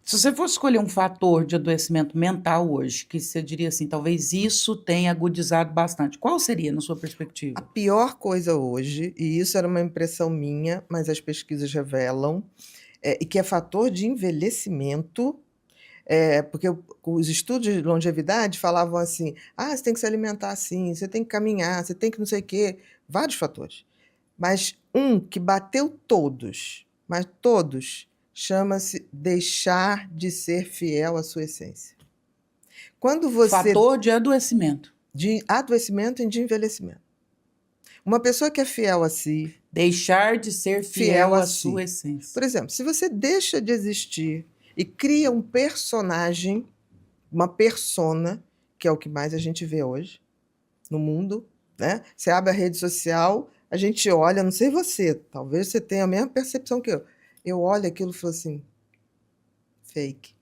Se você fosse escolher um fator de adoecimento mental hoje, que você diria assim, talvez isso tenha agudizado bastante, qual seria, na sua A perspectiva? pior coisa hoje, e isso era uma impressão minha, mas as pesquisas revelam, e que é fator de envelhecimento, porque os estudos de longevidade falavam assim: ah, você tem que se alimentar assim, você tem que caminhar, você tem que não sei o quê, vários fatores. Mas um que bateu todos, mas todos, chama-se deixar de ser fiel à sua essência. Quando você. Fator de adoecimento. De adoecimento e de envelhecimento. Uma pessoa que é fiel a si, Deixar de ser fiel fiel a à sua si. essência. Por exemplo, se você deixa de existir e cria um personagem, uma persona, que é o que mais a gente vê hoje no mundo, né? Você abre a rede social, a gente olha, não sei você, talvez você tenha a mesma percepção que eu. Eu olho aquilo e falo assim, fake,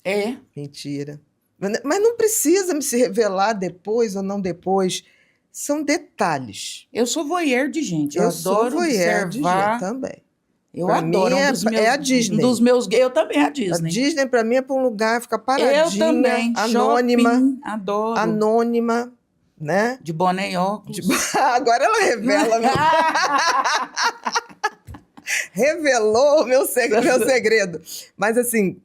É. mentira. Mas não precisa me se revelar depois ou não depois. São detalhes. Eu sou voyeur de gente, eu Eu sou adoro voyeur de gente observar. também. Eu Para mim adoro, é a Disney. eu também a A Disney. Disney para mim é para um lugar ficar Eu paradinha, também, anônima, shopping, adoro. anônima, né? De boné e De- óculos. Agora ela revelou o meu segredo. Mas assim,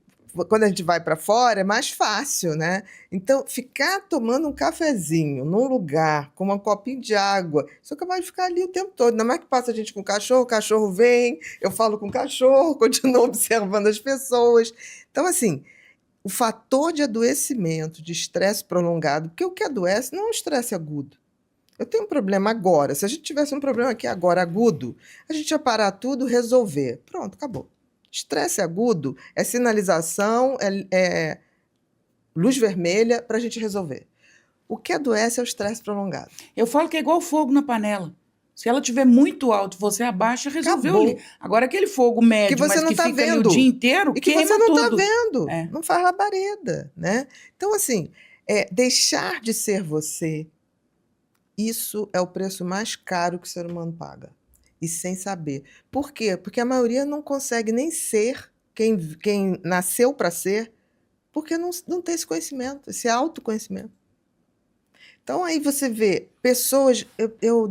quando a gente vai para fora é mais fácil, né? Então, ficar tomando um cafezinho num lugar com um copinho de água, isso vai ficar ali o tempo todo. Ainda mais que passa a gente com o cachorro vem, eu falo com o cachorro, continuo observando as pessoas. Então, assim, o fator de adoecimento, de estresse prolongado, porque o que adoece não é um estresse agudo. Eu tenho um problema agora. Se a gente tivesse um problema aqui agora agudo, a gente ia parar tudo, resolver. Pronto, acabou. Estresse agudo é sinalização, é luz vermelha para a gente resolver. O que adoece é o estresse prolongado. Eu falo que é igual fogo na panela. Se ela tiver muito alto, você abaixa, resolveu ali. Acabou. Agora, aquele fogo Que médio, você mas não que está fica ali o dia vendo. inteiro, E que você queima não está tudo. vendo. É. Não faz labareda, né? Então, assim, deixar de ser você, isso é o preço mais caro que o ser humano paga. E sem saber. Por quê? Porque a maioria não consegue nem ser quem nasceu para ser, porque não tem esse conhecimento, esse autoconhecimento. Então, aí você vê pessoas.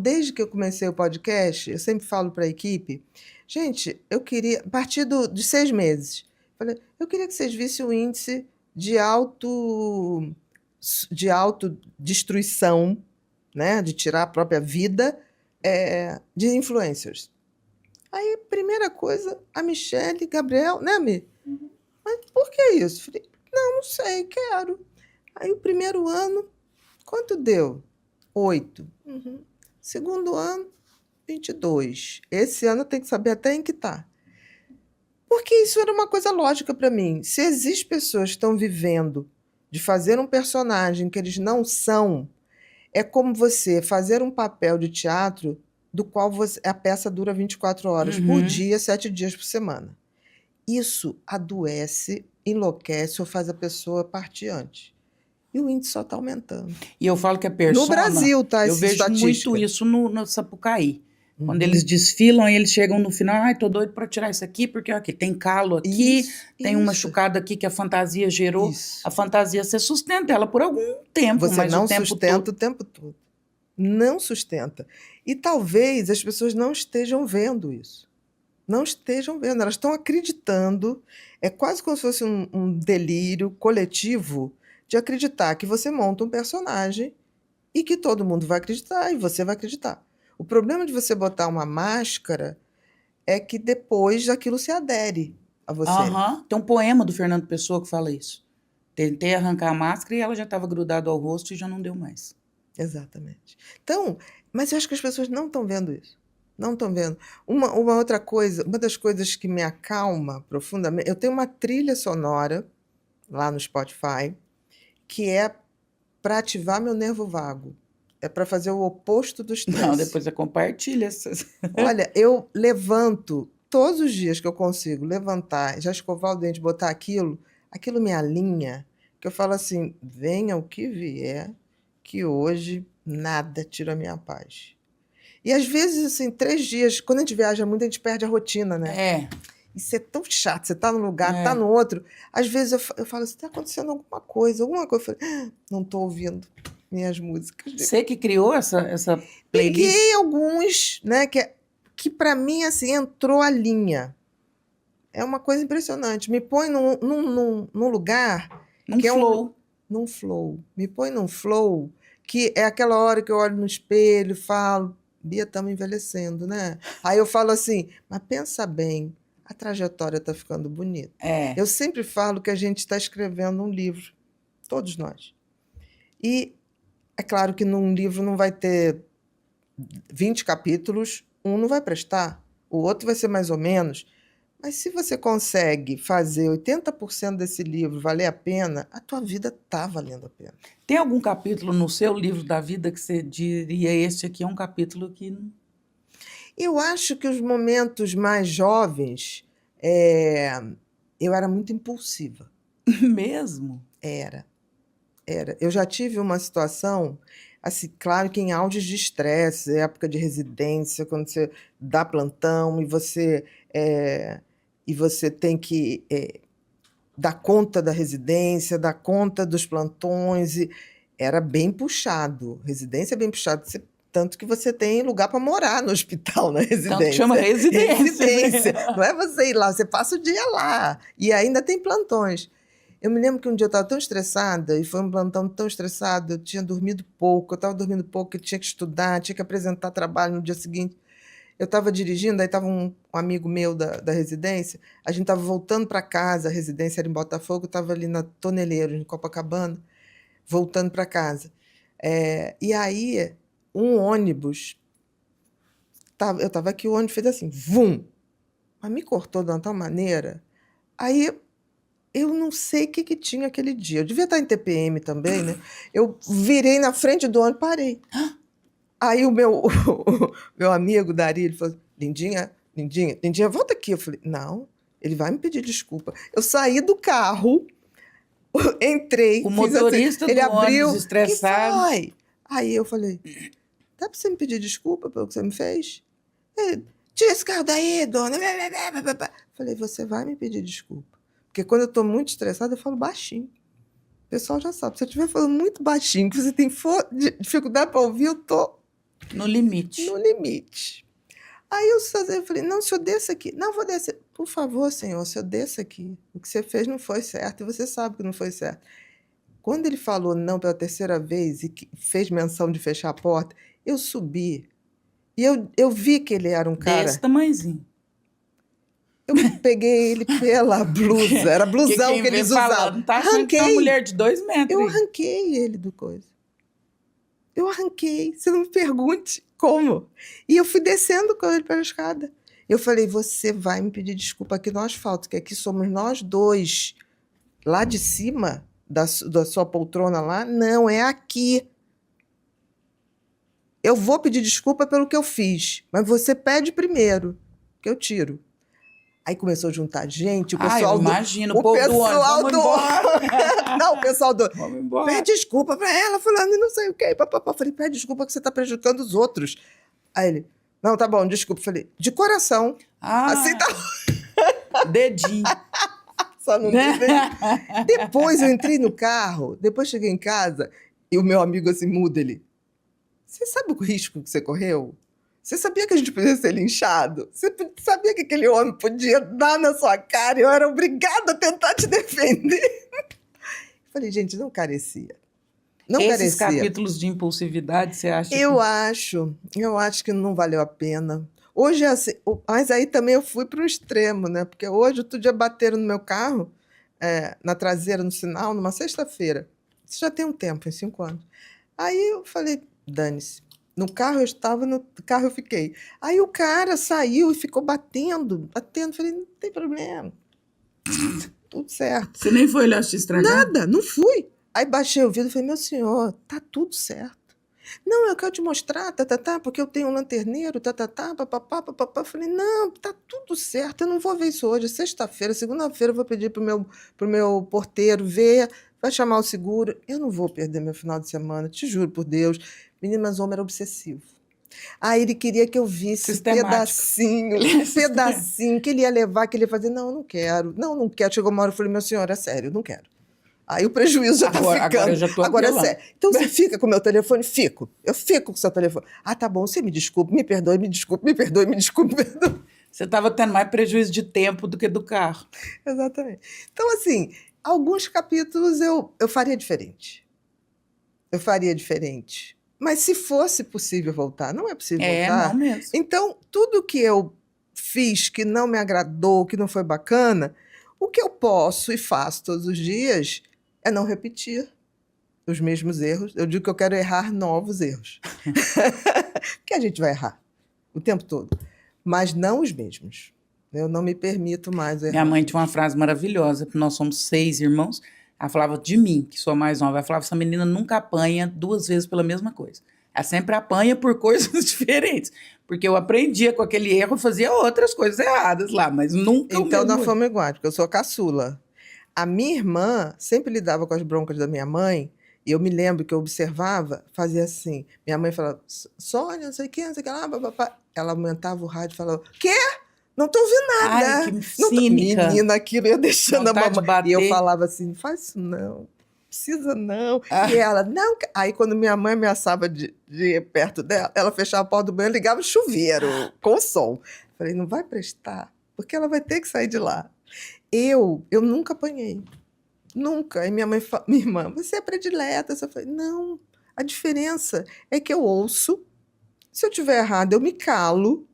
Desde que eu comecei o podcast, eu sempre falo para a equipe, gente, eu queria, a partir de 6 meses, falei, eu queria que vocês vissem o índice de autodestruição, né, de tirar a própria vida, de influencers. Aí, primeira coisa, a Michelle, Gabriel, né, Mi? Mas por que isso? Falei, não sei, quero. Aí, o primeiro ano, quanto deu? 8. Uhum. Segundo ano, 22. Esse ano tem que saber até em que está. Porque isso era uma coisa lógica para mim. Se existem pessoas que estão vivendo de fazer um personagem que eles não são, é como você fazer um papel de teatro do qual a peça dura 24 horas por Uhum. dia, 7 dias por semana. Isso adoece, enlouquece ou faz a pessoa partir antes. E o índice só está aumentando. E eu falo que a No persona, Brasil, tá, eu essa vejo estatística. muito isso no Sapucaí. Quando Uhum. eles desfilam e eles chegam no final, ai, tô doido para tirar isso aqui, porque aqui tem calo aqui, tem um machucado aqui que a fantasia gerou. Isso. A fantasia, você sustenta ela por algum tempo, Você mas não o tempo sustenta todo. o tempo todo. Não sustenta. E talvez as pessoas não estejam vendo isso. Não estejam vendo. Elas estão acreditando. É quase como se fosse um delírio coletivo de acreditar que você monta um personagem e que todo mundo vai acreditar e você vai acreditar. O problema de você botar uma máscara é que depois aquilo se adere a você. Aham. Tem um poema do Fernando Pessoa que fala isso. Tentei arrancar a máscara e ela já estava grudada ao rosto e já não deu mais. Exatamente. Então, mas eu acho que as pessoas não estão vendo isso. Não estão vendo. Uma outra coisa, uma das coisas que me acalma profundamente, eu tenho uma trilha sonora lá no Spotify que é para ativar meu nervo vago. É para fazer o oposto do estresse. Não, depois você compartilha essas. Olha, eu levanto todos os dias que eu consigo levantar, já escovar o dente, botar aquilo me alinha, que eu falo assim, venha o que vier, que hoje nada tira a minha paz. E às vezes, assim, 3 dias, quando a gente viaja muito, a gente perde a rotina, né? É. Isso é tão chato. Você tá num lugar, É. tá no outro. Às vezes eu falo assim, tá acontecendo alguma coisa. Eu falei, não tô ouvindo minhas músicas. Você que criou essa playlist? Peguei alguns, né, que para mim, assim, entrou a linha. É uma coisa impressionante. Me põe num lugar Num que é flow. num flow. Me põe num flow que é aquela hora que eu olho no espelho e falo, Bia, estamos envelhecendo, né? Aí eu falo assim, mas pensa bem, a trajetória está ficando bonita. É. Eu sempre falo que a gente está escrevendo um livro, todos nós. E é claro que num livro não vai ter 20 capítulos, um não vai prestar, o outro vai ser mais ou menos. Mas se você consegue fazer 80% desse livro valer a pena, a tua vida está valendo a pena. Tem algum capítulo no seu livro da vida que você diria, este aqui é um capítulo que... Eu acho que os momentos mais jovens, eu era muito impulsiva. Mesmo? Era. Eu já tive uma situação, assim, claro que em auges de estresse, época de residência, quando você dá plantão e você tem que dar conta da residência, dar conta dos plantões, e era bem puxado. Residência é bem puxado, tanto que você tem lugar para morar no hospital, na residência. Tanto que chama residência. Residência. Não é você ir lá, você passa o dia lá. E ainda tem plantões. Eu me lembro que um dia eu estava tão estressada, e foi um plantão tão estressado, eu tinha dormido pouco, eu estava dormindo pouco, eu tinha que estudar, tinha que apresentar trabalho no dia seguinte. Eu estava dirigindo, aí estava um amigo meu da residência, a gente estava voltando para casa, a residência era em Botafogo, eu estava ali na Toneleiro, em Copacabana, voltando para casa. E aí, um ônibus, eu estava aqui, o ônibus fez assim, vum! Mas me cortou de uma tal maneira, aí eu não sei o que tinha aquele dia. Eu devia estar em TPM também, né? Eu virei na frente do ônibus, parei. Aí o meu amigo Dari, ele falou, Lindinha, volta aqui. Eu falei, não, ele vai me pedir desculpa. Eu saí do carro, entrei, O fiz assim, motorista ele do abriu, ônibus estressado. que foi? Aí eu falei, dá para você me pedir desculpa pelo que você me fez? Ele, tira esse carro daí, dona. Falei, você vai me pedir desculpa. Porque quando eu estou muito estressada, eu falo baixinho. O pessoal já sabe. Se eu estiver falando muito baixinho, que você tem dificuldade para ouvir, eu estou No limite. no limite. Aí eu falei, não, o senhor desça aqui. Não, vou descer. Por favor, senhor, o senhor desça aqui. O que você fez não foi certo e você sabe que não foi certo. Quando ele falou não pela terceira vez e fez menção de fechar a porta, eu subi. E eu vi que ele era um cara... Desse tamanhozinho. Eu peguei ele pela blusa. Era blusão que eles usavam. Tá achando que é uma mulher de 2 metros. Eu arranquei ele do coisa. Eu arranquei. Você não me pergunte como. E eu fui descendo com ele pela escada. Eu falei, você vai me pedir desculpa aqui no asfalto, que aqui somos nós dois. Lá de cima da sua poltrona lá, não, é aqui. Eu vou pedir desculpa pelo que eu fiz, mas você pede primeiro, que eu tiro. Aí começou a juntar gente, o pessoal eu imagino, o povo do ônibus, pessoal vamos do... embora. Não, o pessoal do... Vamos embora. Pede desculpa pra ela, falando e não sei o quê. Eu falei, pede desculpa que você tá prejudicando os outros. Aí ele, não, tá bom, desculpa. Eu falei, de coração. Assim tá... Dedinho. Só não dizem. Depois eu entrei no carro, depois cheguei em casa, e o meu amigo assim, muda ele. Você sabe o risco que você correu? Você sabia que a gente podia ser linchado? Você sabia que aquele homem podia dar na sua cara e eu era obrigada a tentar te defender? Falei, gente, não carecia. Não Esses carecia. capítulos de impulsividade, você acha Eu acho que não valeu a pena. Hoje é assim, mas aí também eu fui para o extremo, né? Porque hoje, outro dia bateram no meu carro, na traseira, no sinal, numa sexta-feira. Isso já tem um tempo, em 5 anos. Aí eu falei, dane-se. No carro eu estava, no carro eu fiquei. Aí o cara saiu e ficou batendo. Falei, não tem problema. Tudo certo. Você nem foi olhar te estragar? Nada, não fui. Aí baixei o vidro e falei, meu senhor, tá tudo certo. Não, eu quero te mostrar, porque eu tenho um lanterneiro, papapá. Falei, não, tá tudo certo, eu não vou ver isso hoje. É sexta-feira, segunda-feira eu vou pedir pro meu porteiro ver, vai chamar o seguro. Eu não vou perder meu final de semana, te juro por Deus. Menino, mas o homem era obsessivo. Ah, ele queria que eu visse Sistemático. pedacinho, um pedacinho, que ele ia levar, que ele ia fazer. Não, eu não quero. Não, não quero. Chegou uma hora, eu falei, meu senhor, é sério, eu não quero. Aí o prejuízo já está Agora ficando. eu já estou Agora é apelando. sério. Então você fica com o meu telefone? Fico. Eu fico com o seu telefone. Ah, tá bom, você me desculpe, me perdoe, me desculpe, me perdoe, me desculpe, me perdoe. Você estava tendo mais prejuízo de tempo do que do carro. Exatamente. Então, assim, alguns capítulos eu faria diferente. Eu faria diferente. Mas se fosse possível voltar, não é possível voltar. Não mesmo. Então, tudo que eu fiz que não me agradou, que não foi bacana, o que eu posso e faço todos os dias é não repetir os mesmos erros. Eu digo que eu quero errar novos erros. Porque a gente vai errar o tempo todo, mas não os mesmos. Eu não me permito mais errar. Minha mãe tinha uma frase maravilhosa, porque nós somos 6 irmãos. Ela falava de mim, que sou a mais nova. Ela falava, essa menina nunca apanha 2 vezes pela mesma coisa. Ela sempre apanha por coisas diferentes. Porque eu aprendia com aquele erro e fazia outras coisas erradas lá, mas nunca o Então, mesmo nós erro. fomos iguais, porque eu sou a caçula. A minha irmã sempre lidava com as broncas da minha mãe, e eu me lembro que eu observava, fazia assim. Minha mãe falava, Sônia, não sei o que, não sei o que lá, papapá. Ela aumentava o rádio e falava, quê? Não tô ouvindo nada. Ai, que Não cínica. Menina, aquilo ia deixando Vontade a de mamãe. bater. E eu falava assim, não faz isso não, precisa não. Ah. E ela, não. Aí quando minha mãe ameaçava de ir perto dela, ela fechava a porta do banheiro e ligava o chuveiro com o som. Falei, não vai prestar, porque ela vai ter que sair de lá. Eu nunca apanhei. Nunca. Aí minha irmã, você é predileta. Eu falei, não, a diferença é que eu ouço, se eu tiver errado, eu me calo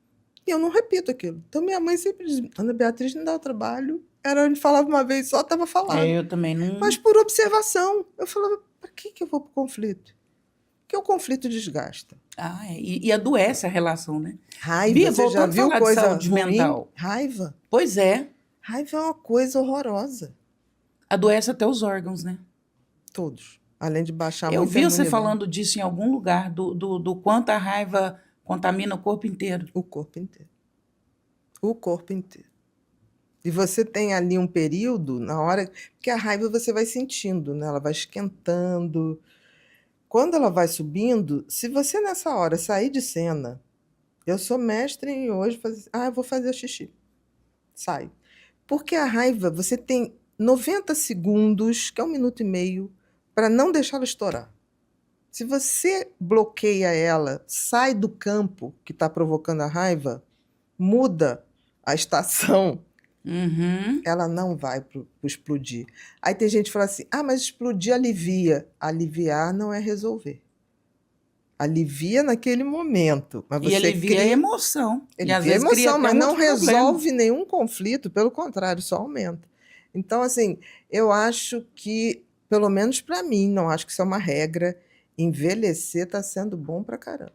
e eu não repito aquilo. Então minha mãe sempre diz, Ana Beatriz não dá o trabalho. Era onde falava uma vez só, estava falado. Eu também não... Mas por observação. Eu falava, para que eu vou para o conflito? Porque o conflito desgasta. E adoece a relação, né? Raiva, Bia, você já voltando a viu falar de coisa saúde ruim? mental. Raiva. Pois é, Raiva é uma coisa horrorosa. adoece até os órgãos, né? Todos. Além de baixar Eu muito a vi você imunidade. falando disso em algum lugar, do quanto a raiva contamina o corpo inteiro. O corpo inteiro. O corpo inteiro. E você tem ali um período, na hora que a raiva você vai sentindo, né? Ela vai esquentando. Quando ela vai subindo, se você nessa hora sair de cena, eu sou mestre em hoje fazer, eu vou fazer xixi. Sai. Porque a raiva, você tem 90 segundos, que é 1 minuto e meio, para não deixá-la estourar. Se você bloqueia ela, sai do campo que está provocando a raiva, muda a estação, Uhum. ela não vai pro explodir. Aí tem gente que fala assim, mas explodir alivia. Aliviar não é resolver. Alivia naquele momento. Mas E você alivia a emoção. E às alivia a vezes cria emoção, até mas um não outro problema. resolve nenhum conflito, pelo contrário, só aumenta. Então, assim, eu acho que, pelo menos para mim, não acho que isso é uma regra, envelhecer está sendo bom pra caramba.